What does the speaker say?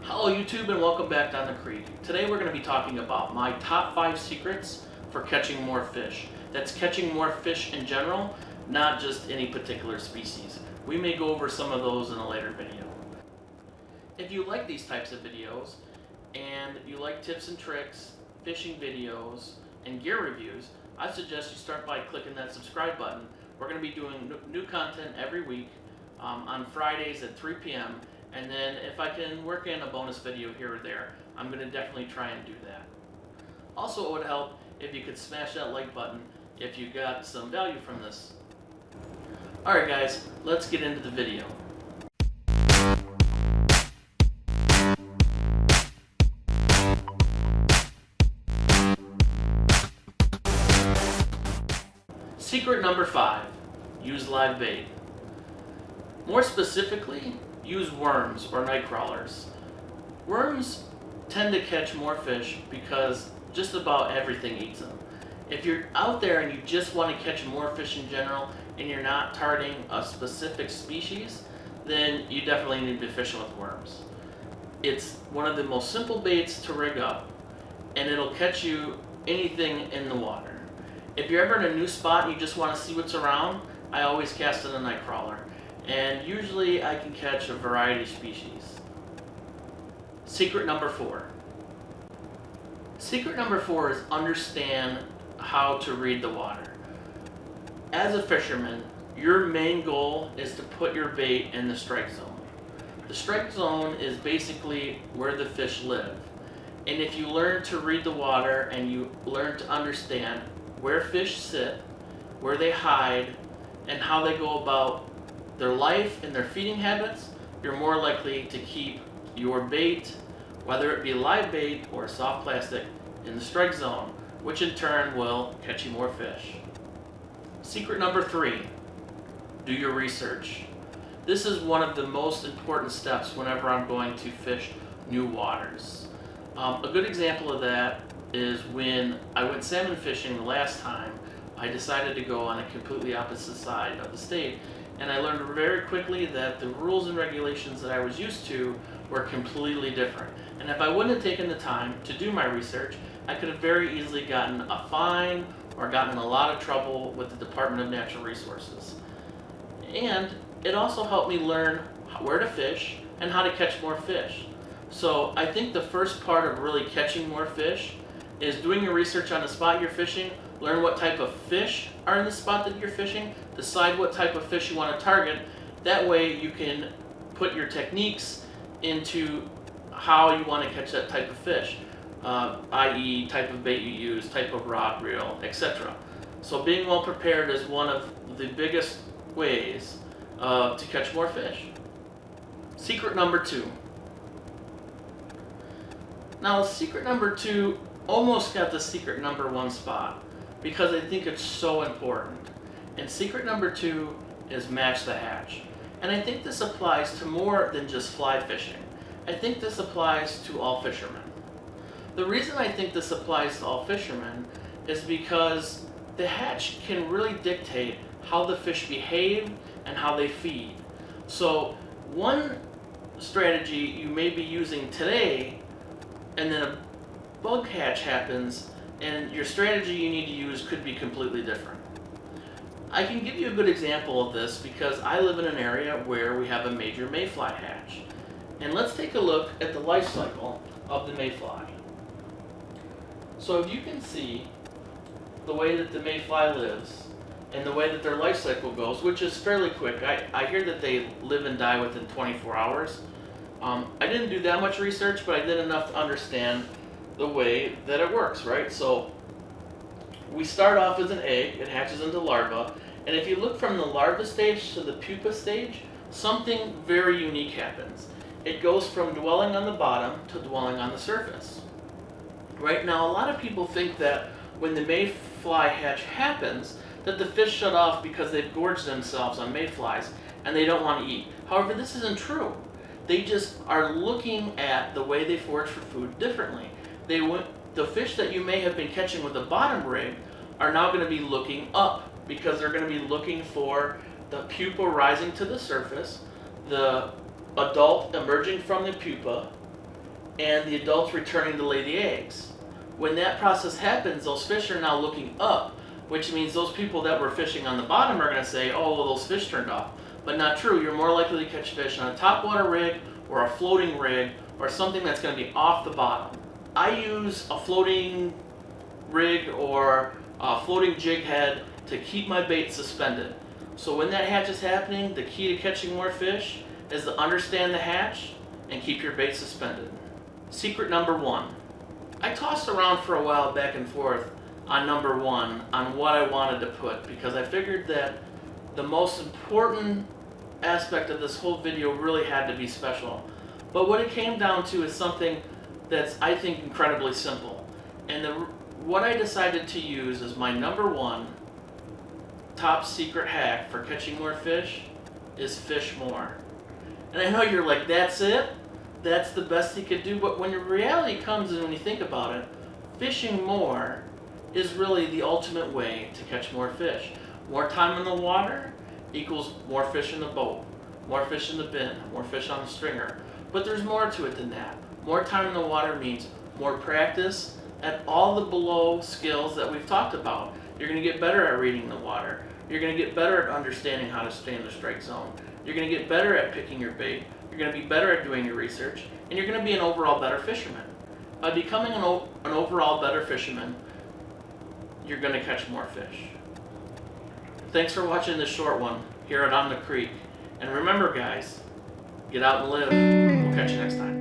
Hello YouTube and welcome back down the creek. Today we're going to be talking about my top 5 secrets for catching more fish. That's catching more fish in general, not just any particular species. We may go over some of those in a later video. If you like these types of videos and you like tips and tricks, fishing videos, and gear reviews, I suggest you start by clicking that subscribe button. We're going to be doing new content every week on Fridays at 3 p.m. And then if I can work in a bonus video here or there, I'm going to definitely try and do that. Also, it would help if you could smash that like button if you got some value from this. Alright guys, let's get into the video. Secret number 5, use live bait. More specifically, use worms or night crawlers. Worms tend to catch more fish because just about everything eats them. If you're out there and you just want to catch more fish in general and you're not targeting a specific species, then you definitely need to be fishing with worms. It's one of the most simple baits to rig up, and it'll catch you anything in the water. If you're ever in a new spot and you just want to see what's around, I always cast in a night crawler. And usually I can catch a variety of species. Secret number 4. Secret number 4 is understand how to read the water. As a fisherman, your main goal is to put your bait in the strike zone. The strike zone is basically where the fish live. And if you learn to read the water and you learn to understand where fish sit, where they hide, and how they go about their life and their feeding habits, you're more likely to keep your bait, whether it be live bait or soft plastic, in the strike zone, which in turn will catch you more fish. Secret number 3, do your research. This is one of the most important steps whenever I'm going to fish new waters. A good example of that is when I went salmon fishing the last time. I decided to go on a completely opposite side of the state, and I learned very quickly that the rules and regulations that I was used to were completely different. And if I wouldn't have taken the time to do my research, I could have very easily gotten a fine or gotten in a lot of trouble with the Department of Natural Resources. And it also helped me learn where to fish and how to catch more fish. So I think the first part of really catching more fish is doing your research on the spot you're fishing, learn what type of fish are in the spot that you're fishing, decide what type of fish you want to target. That way you can put your techniques into how you want to catch that type of fish, i.e. type of bait you use, type of rod, reel, etc. So being well prepared is one of the biggest ways to catch more fish. Secret number 2. Now secret number 2 almost got the secret number 1 spot, because I think it's so important. And secret number 2 is match the hatch. And I think this applies to more than just fly fishing. I think this applies to all fishermen. The reason I think this applies to all fishermen is because the hatch can really dictate how the fish behave and how they feed. So one strategy you may be using today, and then a bug hatch happens, and your strategy you need to use could be completely different. I can give you a good example of this because I live in an area where we have a major mayfly hatch. And let's take a look at the life cycle of the mayfly. So if you can see the way that the mayfly lives and the way that their life cycle goes, which is fairly quick. I hear that they live and die within 24 hours. I didn't do that much research, but I did enough to understand the way that it works, right? So we start off as an egg, it hatches into larva, and if you look from the larva stage to the pupa stage, something very unique happens. It goes from dwelling on the bottom to dwelling on the surface. Right now, a lot of people think that when the mayfly hatch happens, that the fish shut off because they've gorged themselves on mayflies and they don't want to eat. However, this isn't true. They just are looking at the way they forage for food differently. The fish that you may have been catching with the bottom rig are now going to be looking up because they're going to be looking for the pupa rising to the surface, the adult emerging from the pupa, and the adults returning to lay the eggs. When that process happens, those fish are now looking up, which means those people that were fishing on the bottom are going to say, oh, well, those fish turned off. But not true. You're more likely to catch fish on a topwater rig or a floating rig or something that's going to be off the bottom. I use a floating rig or a floating jig head to keep my bait suspended. So when that hatch is happening, the key to catching more fish is to understand the hatch and keep your bait suspended. Secret number 1. I tossed around for a while back and forth on number 1 on what I wanted to put, because I figured that the most important aspect of this whole video really had to be special. But what it came down to is something that's, I think, incredibly simple. And what I decided to use as my number 1 top secret hack for catching more fish is fish more. And I know you're like, that's it? That's the best he could do? But when the reality comes and when you think about it, fishing more is really the ultimate way to catch more fish. More time in the water equals more fish in the boat, more fish in the bin, more fish on the stringer. But there's more to it than that. More time in the water means more practice at all the below skills that we've talked about. You're going to get better at reading the water. You're going to get better at understanding how to stay in the strike zone. You're going to get better at picking your bait. You're going to be better at doing your research. And you're going to be an overall better fisherman. By becoming an overall better fisherman, you're going to catch more fish. Thanks for watching this short one here at On the Creek. And remember, guys, get out and live. We'll catch you next time.